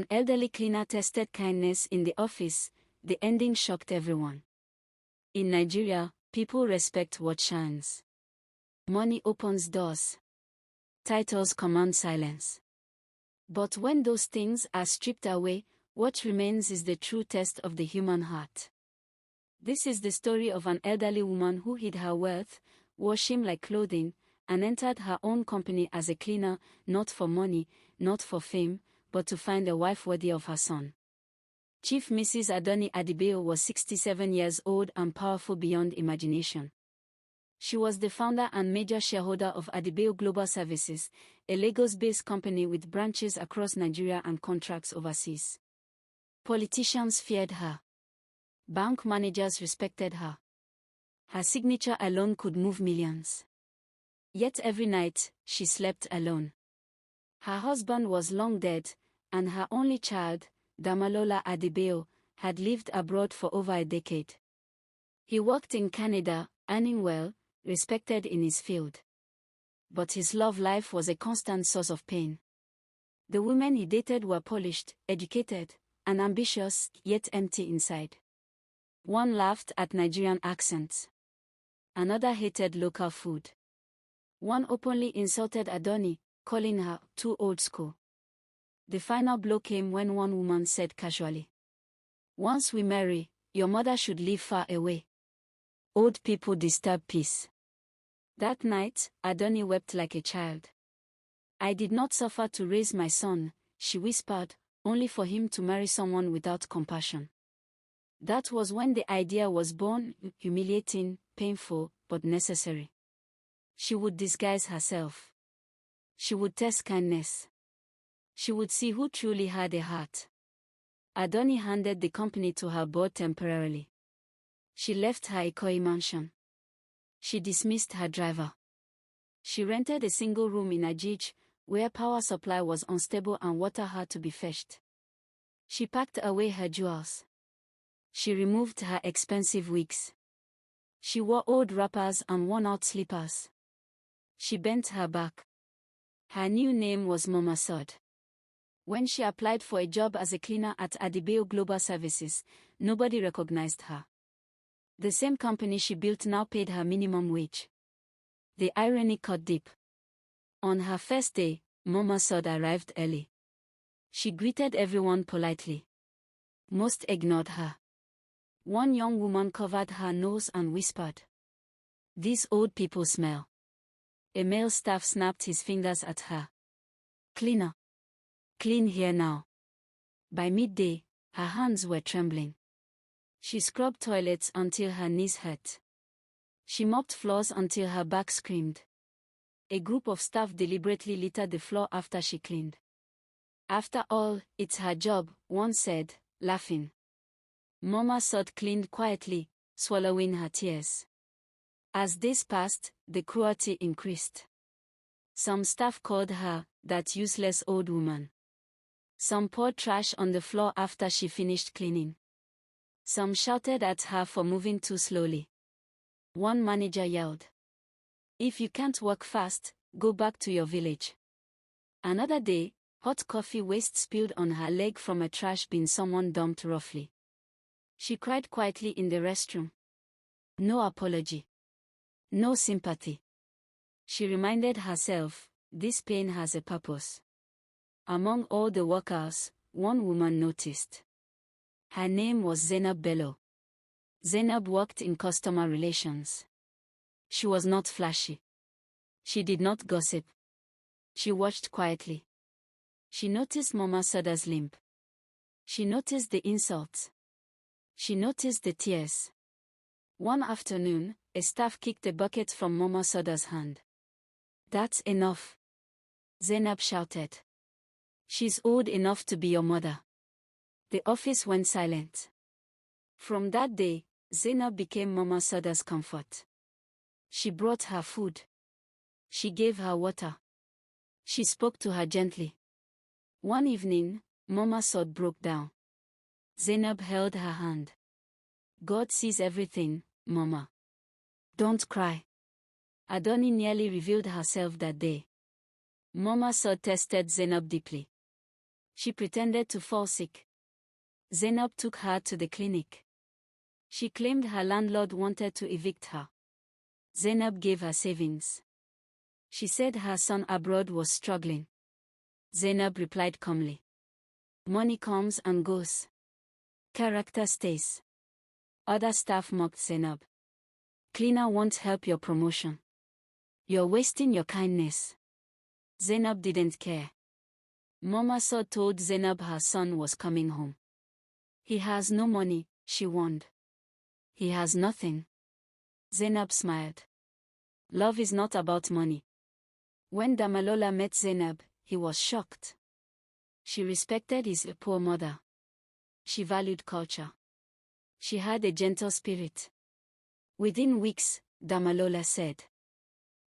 An elderly cleaner tested kindness in the office. The ending shocked everyone. In Nigeria, people respect what shines. Money opens doors. Titles command silence. But when those things are stripped away, what remains is the true test of the human heart. This is the story of an elderly woman who hid her wealth, wore shame like clothing, and entered her own company as a cleaner, not for money, not for fame, but to find a wife worthy of her son. Chief Mrs. Adoni Adebayo was 67 years old and powerful beyond imagination. She was the founder and major shareholder of Adebayo Global Services, a Lagos-based company with branches across Nigeria and contracts overseas. Politicians feared her. Bank managers respected her. Her signature alone could move millions. Yet every night, she slept alone. Her husband was long dead, and her only child, Damalola Adebayo, had lived abroad for over a decade. He worked in Canada, earning well, respected in his field. But his love life was a constant source of pain. The women he dated were polished, educated, and ambitious, yet empty inside. One laughed at Nigerian accents. Another hated local food. One openly insulted Adoni, calling her too old school. The final blow came when one woman said casually, "Once we marry, your mother should live far away. Old people disturb peace." That night, Adoni wept like a child. "I did not suffer to raise my son," she whispered, only for him to marry someone without compassion. That was when the idea was born, humiliating, painful, but necessary. She would disguise herself. She would test kindness. She would see who truly had a heart. Adoni handed the company to her board temporarily. She left her Ikoyi mansion. She dismissed her driver. She rented a single room in Ajij, where power supply was unstable and water had to be fetched. She packed away her jewels. She removed her expensive wigs. She wore old wrappers and worn-out slippers. She bent her back. Her new name was Mama Sod. When she applied for a job as a cleaner at Adebayo Global Services, nobody recognized her. The same company she built now paid her minimum wage. The irony cut deep. On her first day, Mama Sod arrived early. She greeted everyone politely. Most ignored her. One young woman covered her nose and whispered, "These old people smell." A male staff snapped his fingers at her. "Cleaner. Clean here now." By midday, her hands were trembling. She scrubbed toilets until her knees hurt. She mopped floors until her back screamed. A group of staff deliberately littered the floor after she cleaned. "After all, it's her job," one said, laughing. Mama Sod cleaned quietly, swallowing her tears. As days passed, the cruelty increased. Some staff called her, "that useless old woman." Some poured trash on the floor after she finished cleaning. Some shouted at her for moving too slowly. One manager yelled, "If you can't work fast, go back to your village." Another day, hot coffee waste spilled on her leg from a trash bin someone dumped roughly. She cried quietly in the restroom. No apology. No sympathy. She reminded herself, this pain has a purpose. Among all the workers, one woman noticed. Her name was Zainab Bello. Zainab worked in customer relations. She was not flashy. She did not gossip. She watched quietly. She noticed Mama Soda's limp. She noticed the insults. She noticed the tears. One afternoon, a staff kicked a bucket from Mama Soda's hand. "That's enough," Zainab shouted. "She's old enough to be your mother." The office went silent. From that day, Zainab became Mama Soda's comfort. She brought her food. She gave her water. She spoke to her gently. One evening, Mama Sod broke down. Zainab held her hand. "God sees everything, Mama. Don't cry." Adoni nearly revealed herself that day. Mama Sod tested Zainab deeply. She pretended to fall sick. Zainab took her to the clinic. She claimed her landlord wanted to evict her. Zainab gave her savings. She said her son abroad was struggling. Zainab replied calmly. Money comes and goes. Character stays. Other staff mocked Zainab. Cleaner won't help your promotion. You're wasting your kindness. Zainab didn't care. Mama Saud told Zainab her son was coming home. He has no money, she warned. He has nothing. Zainab smiled. Love is not about money. When Damalola met Zainab, he was shocked. She respected his poor mother. She valued culture. She had a gentle spirit. Within weeks, Damalola said,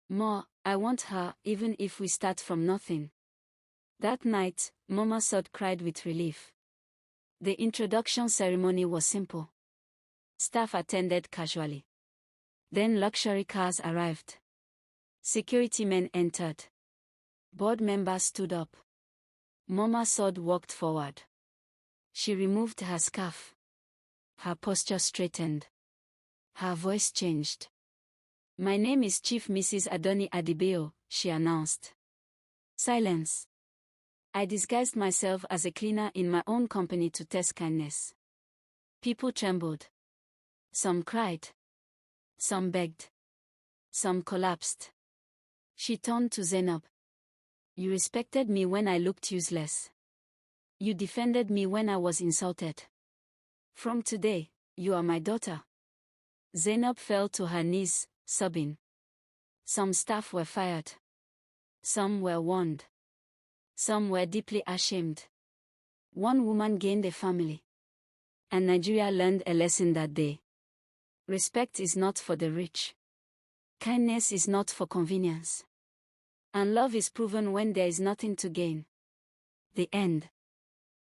"Ma, I want her, even if we start from nothing." That night, Mama Saud cried with relief. The introduction ceremony was simple. Staff attended casually. Then luxury cars arrived. Security men entered. Board members stood up. Mama Saud walked forward. She removed her scarf. Her posture straightened. Her voice changed. "My name is Chief Mrs. Adoni Adibeo," she announced. Silence. I disguised myself as a cleaner in my own company to test kindness. People trembled. Some cried. Some begged. Some collapsed. She turned to Zainab. "You respected me when I looked useless. You defended me when I was insulted. From today, you are my daughter." Zainab fell to her knees, sobbing. Some staff were fired. Some were warned. Some were deeply ashamed. One woman gained a family. And Nigeria learned a lesson that day. Respect is not for the rich. Kindness is not for convenience. And love is proven when there is nothing to gain. The end.